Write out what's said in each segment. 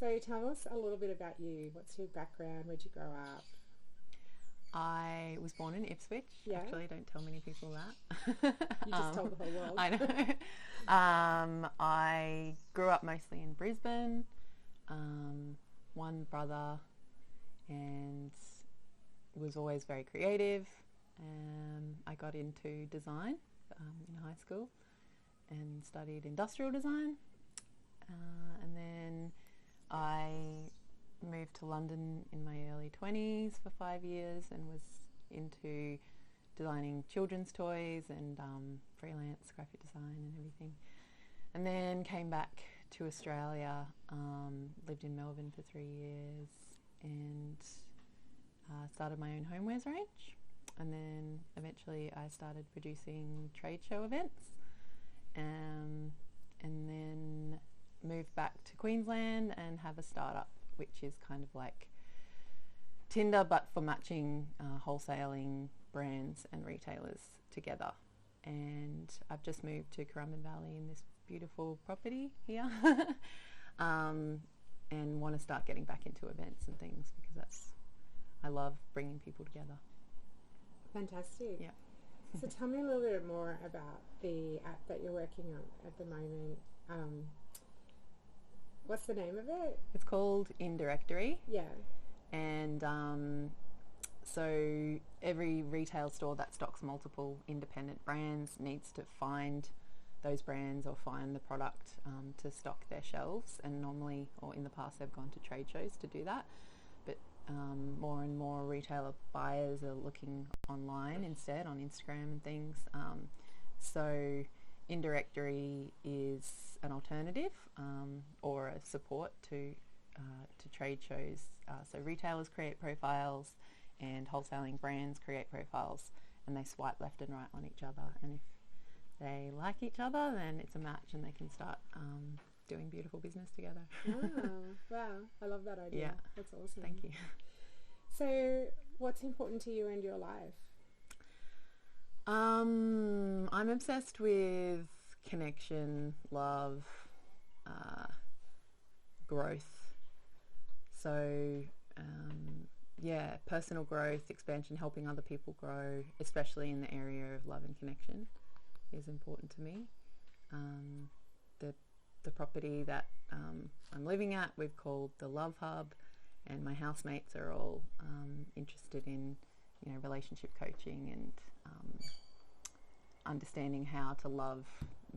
So tell us a little bit about you. What's your background? Where'd you grow up? I was born in Ipswich. Yeah. Actually, don't tell many people that. You just told the whole world. I know. I grew up mostly in Brisbane. One brother, and was always very creative. I got into design in high school and studied industrial design. And then I moved to London in my early 20s for 5 years and was into designing children's toys and freelance graphic design and everything. And then came back to Australia, lived in Melbourne for 3 years and started my own homewares range. And then eventually I started producing trade show events, and then moved back to Queensland and have a startup which is kind of like Tinder but for matching wholesaling brands and retailers together. And I've just moved to Currumbin Valley in this beautiful property here and want to start getting back into events and things because I love bringing people together. Fantastic. Yeah. So tell me a little bit more about the app that you're working on at the moment. What's the name of it? It's called Indirectory. Yeah. And so every retail store that stocks multiple independent brands needs to find those brands or find the product to stock their shelves. And normally, or in the past, they've gone to trade shows to do that. But more and more retailer buyers are looking online instead, on Instagram and things. So Indirectory is an alternative or a support to trade shows. So retailers create profiles and wholesaling brands create profiles, and they swipe left and right on each other. And if they like each other, then it's a match and they can start doing beautiful business together. Oh, wow. I love that idea. Yeah. That's awesome. Thank you. So what's important to you in your life? I'm obsessed with connection, love, growth. So, personal growth, expansion, helping other people grow, especially in the area of love and connection, is important to me. The property that I'm living at, we've called the Love Hub, and my housemates are all interested in, relationship coaching and understanding how to love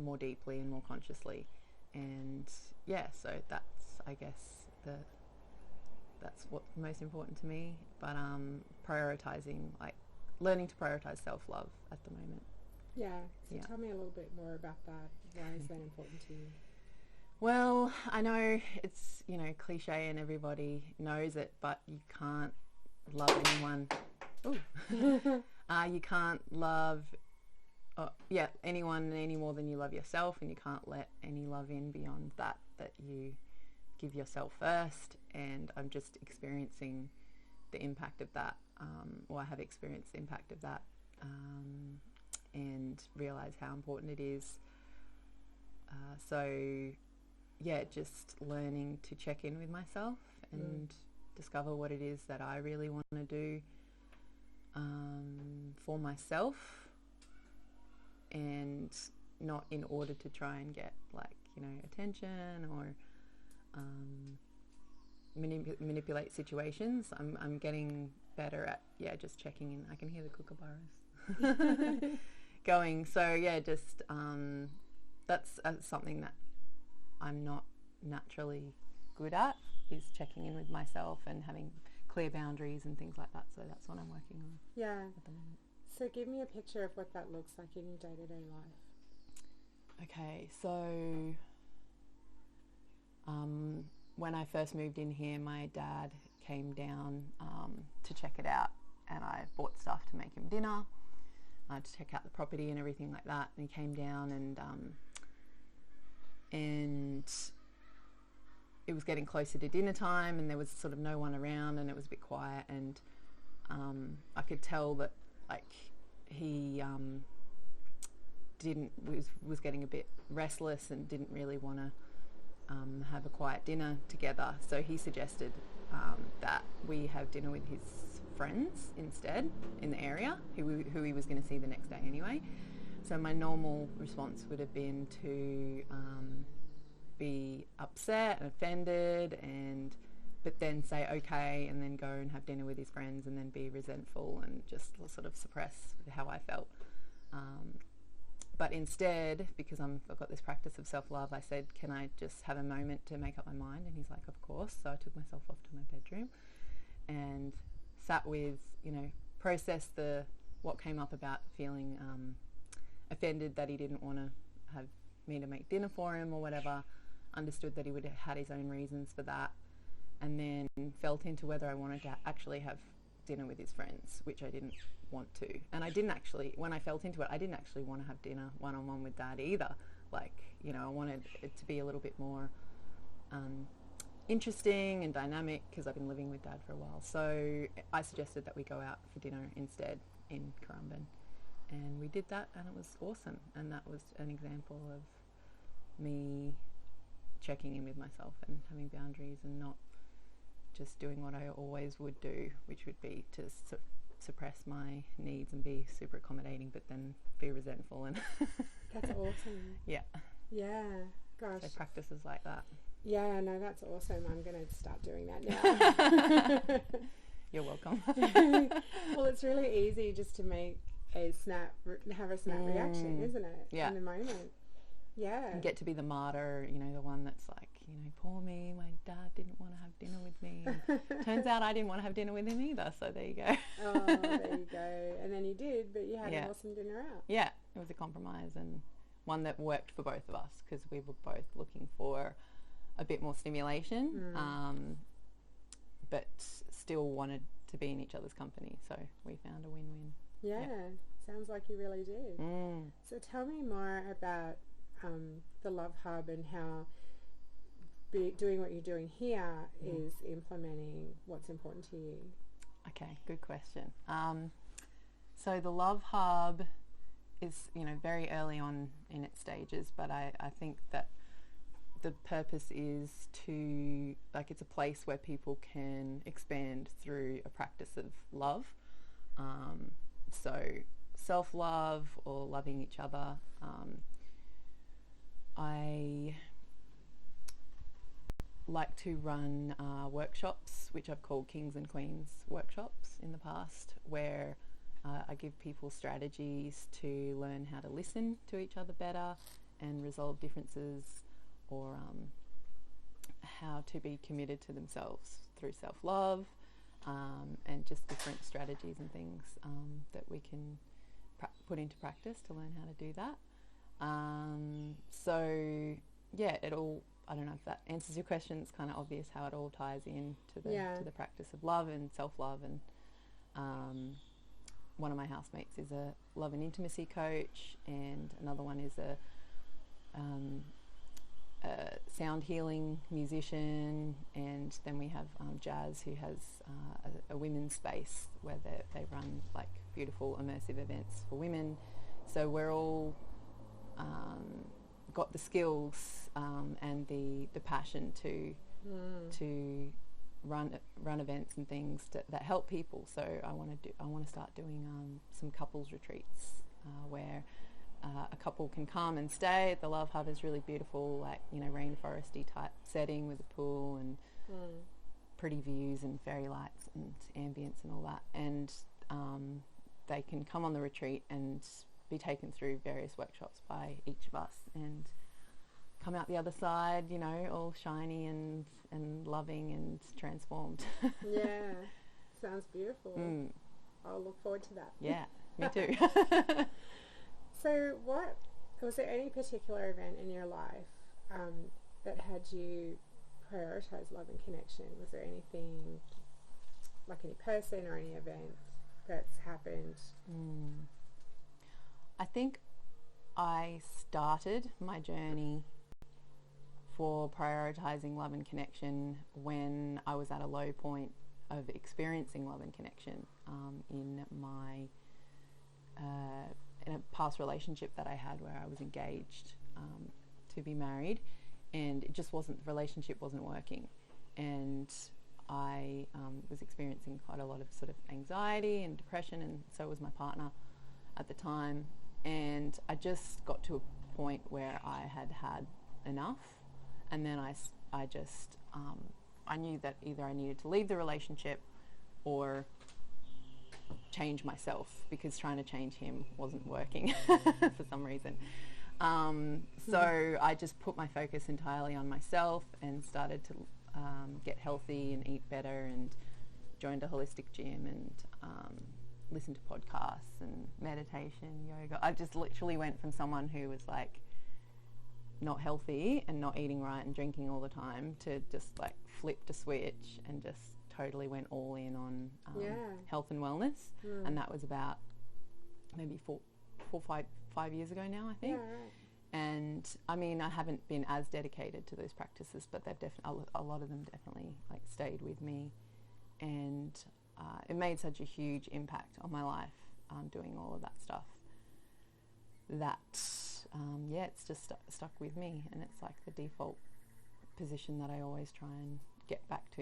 more deeply and more consciously. And so that's, I guess, that's what's most important to me. But learning to prioritize self-love at the moment. Yeah. So tell me a little bit more about that. Why is that important to you? Well, I know it's, cliche and everybody knows it, but you can't love anyone. You can't love anyone any more than you love yourself, and you can't let any love in beyond that you give yourself first. And I'm just experiencing the impact of that, or I have experienced the impact of that, and realize how important it is. Just learning to check in with myself and discover what it is that I really want to do for myself, and not in order to try and get attention or manipulate situations. I'm getting better at just checking in. I can hear the kookaburras going. So that's something that I'm not naturally good at, is checking in with myself and having clear boundaries and things like that. So that's what I'm working on at the moment. So give me a picture of what that looks like in your day-to-day life. Okay, so when I first moved in here, my dad came down to check it out, and I bought stuff to make him dinner, to check out the property and everything like that. And he came down, and it was getting closer to dinner time, and there was sort of no one around, and it was a bit quiet, and I could tell that he was getting a bit restless and didn't really want to have a quiet dinner together. So he suggested that we have dinner with his friends instead in the area, who he was going to see the next day anyway. So my normal response would have been to be upset and offended, but then say okay, and then go and have dinner with his friends, and then be resentful and just sort of suppress how I felt. But instead, because I've got this practice of self-love, I said, can I just have a moment to make up my mind? And he's like, of course. So I took myself off to my bedroom and sat with, processed what came up about feeling offended that he didn't want to have me to make dinner for him or whatever, understood that he would have had his own reasons for that, and then felt into whether I wanted to actually have dinner with his friends, which I didn't want to. And I didn't actually, when I felt into it, I didn't actually want to have dinner one-on-one with Dad either. I wanted it to be a little bit more interesting and dynamic because I've been living with Dad for a while. So I suggested that we go out for dinner instead in Currumbin. And we did that, and it was awesome. And that was an example of me checking in with myself and having boundaries and not just doing what I always would do, which would be to suppress my needs and be super accommodating, but then be resentful. And that's awesome. Yeah. Gosh. So practices like that. Yeah, no, that's awesome. I'm going to start doing that now. You're welcome. Well, it's really easy just to have a snap reaction, isn't it? Yeah. In the moment. Yeah. And get to be the martyr, the one that's like, poor me, my dad didn't want to have dinner with me. And turns out I didn't want to have dinner with him either, so there you go. Oh, there you go. And then you did, but you had an awesome dinner out. Yeah, it was a compromise, and one that worked for both of us because we were both looking for a bit more stimulation, but still wanted to be in each other's company, so we found a win-win. Yeah. Sounds like you really did. So tell me more about the Love Hub and how doing what you're doing here is implementing what's important to you. Okay, good question. So the Love Hub is, very early on in its stages, but I think that the purpose is to, it's a place where people can expand through a practice of love. So self-love or loving each other. I like to run workshops, which I've called Kings and Queens workshops in the past, where I give people strategies to learn how to listen to each other better and resolve differences, or how to be committed to themselves through self-love, and just different strategies and things that we can put into practice to learn how to do that. So yeah, I don't know if that answers your question. It's kind of obvious how it all ties in to the practice of love and self-love. And one of my housemates is a love and intimacy coach, and another one is a sound healing musician, and then we have Jazz, who has a women's space where they run beautiful immersive events for women. So we're all got the skills and the passion to run events and things that help people. So I want to start doing some couples retreats where a couple can come and stay at the Love Hub. Is really beautiful, rainforesty type setting with a pool and pretty views and fairy lights and ambience and all that. And they can come on the retreat and be taken through various workshops by each of us and come out the other side, all shiny and loving and transformed. Yeah, sounds beautiful. I'll look forward to that. Yeah, me too. So was there any particular event in your life that had you prioritize love and connection? Was there anything, any person or any event that's happened? I think I started my journey for prioritizing love and connection when I was at a low point of experiencing love and connection in a past relationship that I had, where I was engaged to be married, and it just wasn't, the relationship wasn't working. And I was experiencing quite a lot of sort of anxiety and depression, and so was my partner at the time. And I just got to a point where I had enough, and then I just I knew that either I needed to leave the relationship or change myself, because trying to change him wasn't working for some reason. So I just put my focus entirely on myself and started to get healthy and eat better, and joined a holistic gym, and listened to podcasts and meditation, yoga. I just literally went from someone who was like not healthy and not eating right and drinking all the time to just like flipped a switch and just totally went all in on health and wellness. And that was about maybe 5 years ago now, I think. Yeah, right. And I mean, I haven't been as dedicated to those practices, but they've a lot of them definitely like stayed with me, and it made such a huge impact on my life, doing all of that stuff, that it's just stuck with me, and it's like the default position that I always try and get back to,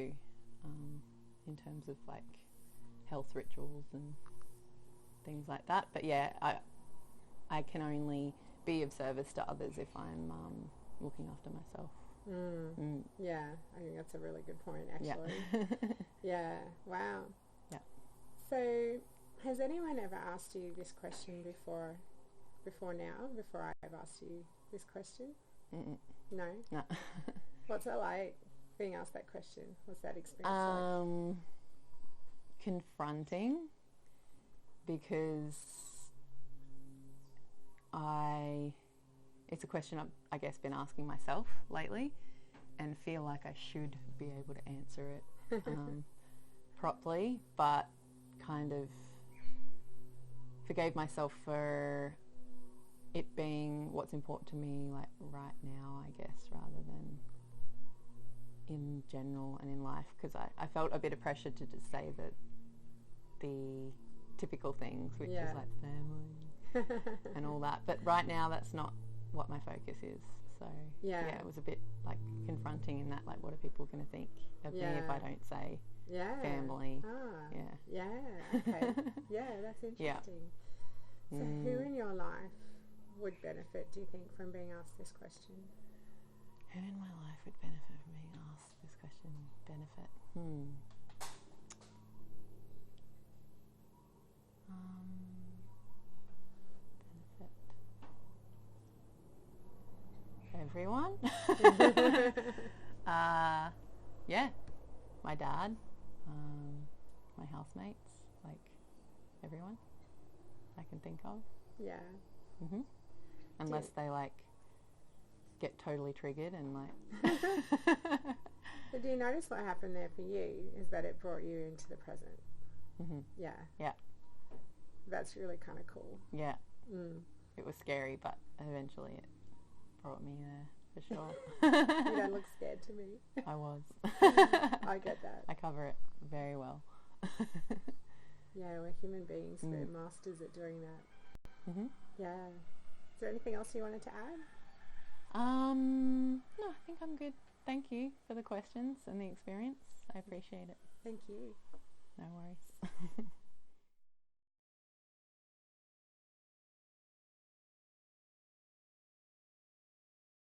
in terms of like health rituals and things like that. But yeah, I can only be of service to others if I'm looking after myself. Yeah, I think that's a really good point, actually. Yeah. Yeah, wow. Yeah. So has anyone ever asked you this question before I've asked you this question? Mm-mm. No? No. What's it like being asked that question? What's that experience like? Confronting, because it's a question I've, I guess, been asking myself lately, and feel like I should be able to answer it properly, but kind of forgave myself for it being what's important to me, like right now, I guess, rather than in general and in life, because I felt a bit of pressure to just say the typical things, which is like family and all that. But right now, that's not what my focus is. So it was a bit like confronting in that, like, what are people going to think of me if I don't say family? Okay. That's interesting. So who in your life would benefit, do you think, from being asked this question? Who in my life would benefit from being asked this question? Benefit? Benefit. Everyone? My dad, my housemates, like everyone I can think of. Yeah. Unless they like get totally triggered and like. But do you notice what happened there for you is that it brought you into the present? Yeah. That's really kind of cool. Yeah. It was scary, but eventually it brought me there, for sure. You don't look scared to me. I was. I get that. I cover it very well. Yeah, we're human beings. We're masters at doing that. Yeah. Is there anything else you wanted to add? No, I think I'm good. Thank you for the questions and the experience. I appreciate it. Thank you. No worries.